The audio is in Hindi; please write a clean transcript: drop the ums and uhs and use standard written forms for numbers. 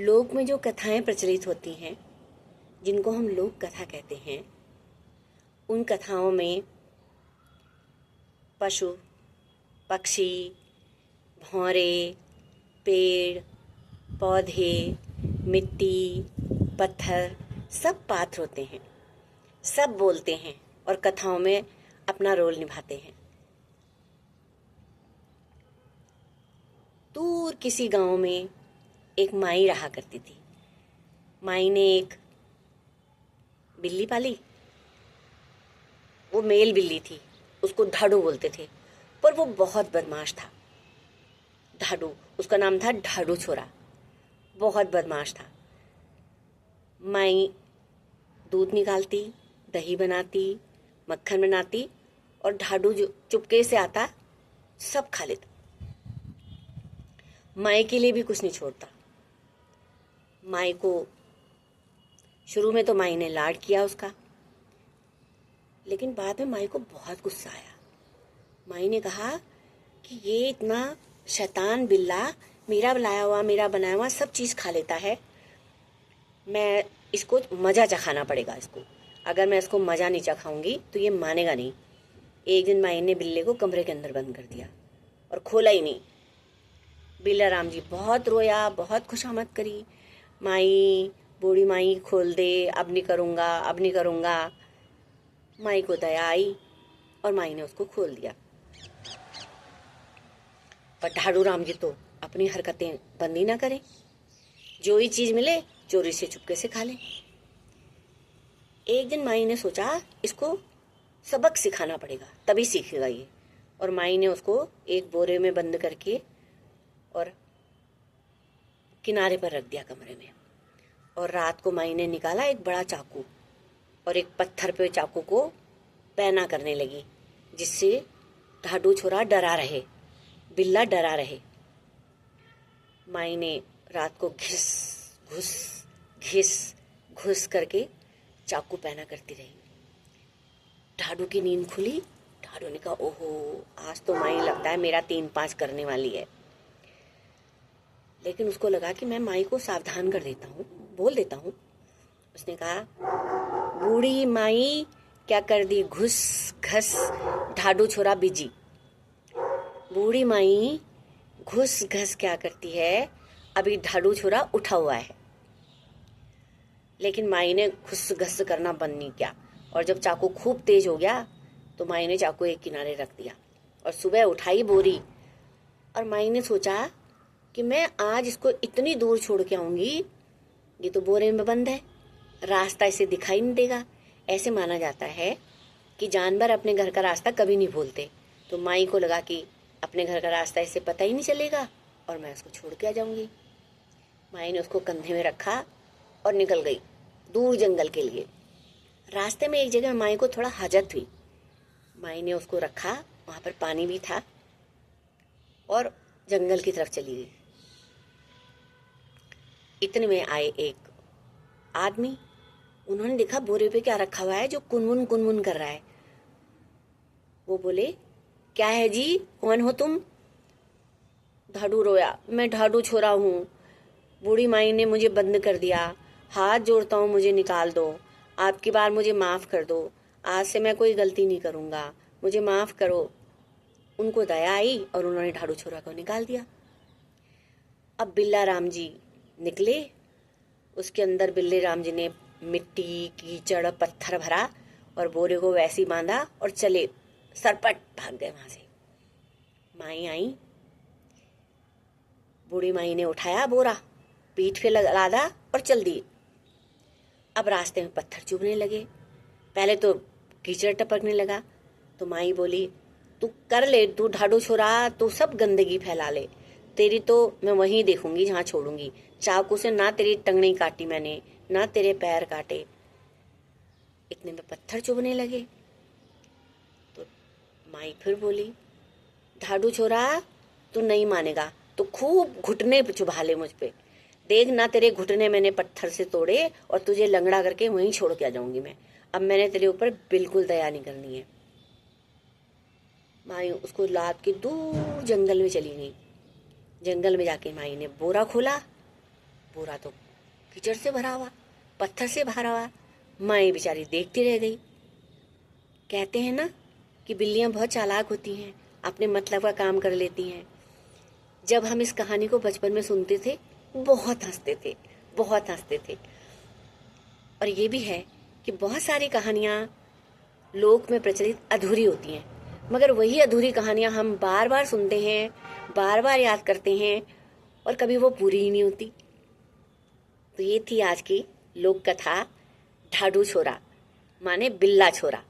लोक में जो कथाएं प्रचलित होती हैं, जिनको हम लोक कथा कहते हैं, उन कथाओं में पशु, पक्षी, भौरे, पेड़, पौधे, मिट्टी, पत्थर सब पात्र होते हैं। सब बोलते हैं और कथाओं में अपना रोल निभाते हैं। दूर किसी गांव में एक माई रहा करती थी। माई ने एक बिल्ली पाली। वो मेल बिल्ली थी, उसको ढाडू बोलते थे, पर वो बहुत बदमाश था। ढाडू, उसका नाम था ढाडू छोरा। बहुत बदमाश था। माई दूध निकालती, दही बनाती, मक्खन बनाती और ढाडू जो चुपके से आता सब खा लेता। माई के लिए भी कुछ नहीं छोड़ता। माई को शुरू में तो माई ने लाड किया उसका, लेकिन बाद में माई को बहुत गुस्सा आया। माई ने कहा कि ये इतना शैतान बिल्ला मेरा लाया हुआ, मेरा बनाया हुआ सब चीज़ खा लेता है। मैं इसको मज़ा चखाना पड़ेगा इसको। अगर मैं इसको मज़ा नहीं चखाऊंगी तो ये मानेगा नहीं। एक दिन माई ने बिल्ले को कमरे के अंदर बंद कर दिया और खोला ही नहीं। बिल्ला राम जी बहुत रोया, बहुत खुशामद करी। माई, बूढ़ी माई खोल दे, अब नहीं करूँगा, अब नहीं करूँगा। माई को दया आई और माई ने उसको खोल दिया। पर ढाडू राम जी तो अपनी हरकतें बंद ही ना करें। जो ही चीज़ मिले चोरी से चुपके से खा ले। एक दिन माई ने सोचा इसको सबक सिखाना पड़ेगा, तभी सीखेगा ये। और माई ने उसको एक बोरे में बंद करके और किनारे पर रख दिया कमरे में। और रात को माई ने निकाला एक बड़ा चाकू और एक पत्थर पे चाकू को पैना करने लगी, जिससे ढाडू छोरा डरा रहे, बिल्ला डरा रहे। माई ने रात को घिस घुस घिस घुस करके चाकू पैना करती रही। ढाडू की नींद खुली। ढाडू ने कहा, ओहो, आज तो माई लगता है मेरा 3-5 करने वाली है। लेकिन उसको लगा कि मैं माई को सावधान कर देता हूँ, बोल देता हूँ। उसने कहा, बूढ़ी माई क्या कर दी घुस घस, ढाडू छोरा बिजी। बूढ़ी माई घुस घस क्या करती है, अभी ढाडू छोरा उठा हुआ है। लेकिन माई ने घुस घस करना बंद नहीं किया। और जब चाकू खूब तेज हो गया तो माई ने चाकू एक किनारे रख दिया और सुबह उठाई बोरी। और माई ने सोचा कि मैं आज इसको इतनी दूर छोड़ के आऊंगी, ये तो बोरे में बंद है, रास्ता इसे दिखाई नहीं देगा। ऐसे माना जाता है कि जानवर अपने घर का रास्ता कभी नहीं भूलते। तो माई को लगा कि अपने घर का रास्ता इसे पता ही नहीं चलेगा और मैं उसको छोड़ के आ जाऊंगी। माई ने उसको कंधे में रखा और निकल गई दूर जंगल के लिए। रास्ते में एक जगह माई को थोड़ा हाजत हुई। माई ने उसको रखा, वहाँ पर पानी भी था, और जंगल की तरफ चली गई। इतने में आए एक आदमी। उन्होंने देखा बोरे पे क्या रखा हुआ है जो कुनमुन कर रहा है। वो बोले, क्या है जी, कौन हो तुम? ढाडू रोया, मैं ढाडू छोरा हूँ। बूढ़ी माई ने मुझे बंद कर दिया, हाथ जोड़ता हूँ, मुझे निकाल दो। आपकी बार मुझे माफ़ कर दो, आज से मैं कोई गलती नहीं करूँगा, मुझे माफ़ करो। उनको दया आई और उन्होंने ढाडू छोरा को निकाल दिया। अब बिल्ला राम जी निकले। उसके अंदर बिल्ले राम जी ने मिट्टी, कीचड़, पत्थर भरा और बोरे को वैसे ही बांधा और चले, सरपट भाग गए वहां से। माई आई। बूढ़ी माई ने उठाया बोरा, पीठ पे लादा और चल दिए। अब रास्ते में पत्थर चुभने लगे। पहले तो कीचड़ टपकने लगा। तो माई बोली, तू कर ले, तू ढाडू छोरा, तू सब गंदगी फैला ले, तेरी तो मैं वहीं देखूंगी जहाँ छोड़ूंगी। चाकू से ना तेरी टंगनी काटी मैंने, ना तेरे पैर काटे। इतने में पत्थर चुभने लगे। तो माई फिर बोली, ढाडू छोरा, तू नहीं मानेगा तो खूब घुटने चुभा ले मुझ पे, देख ना तेरे घुटने मैंने पत्थर से तोड़े और तुझे लंगड़ा करके वहीं छोड़ के आ जाऊंगी मैं। अब मैंने तेरे ऊपर बिल्कुल दया नहीं करनी है। माई उसको लाद के दूर जंगल में चली गई। जंगल में जाके माई ने बोरा खोला बोरा तो कीचड़ से भरा हुआ, पत्थर से भरा हुआ। माँ बेचारी देखती रह गई। कहते हैं ना कि बिल्लियाँ बहुत चालाक होती हैं, अपने मतलब का काम कर लेती हैं। जब हम इस कहानी को बचपन में सुनते थे बहुत हंसते थे, बहुत हंसते थे। और ये भी है कि बहुत सारी कहानियाँ लोक में प्रचलित अधूरी होती हैं, मगर वही अधूरी कहानियाँ हम बार बार सुनते हैं, बार बार याद करते हैं और कभी वो पूरी ही नहीं होती। तो ये थी आज की लोक कथा ढाडू छोरा माने बिल्ला छोरा।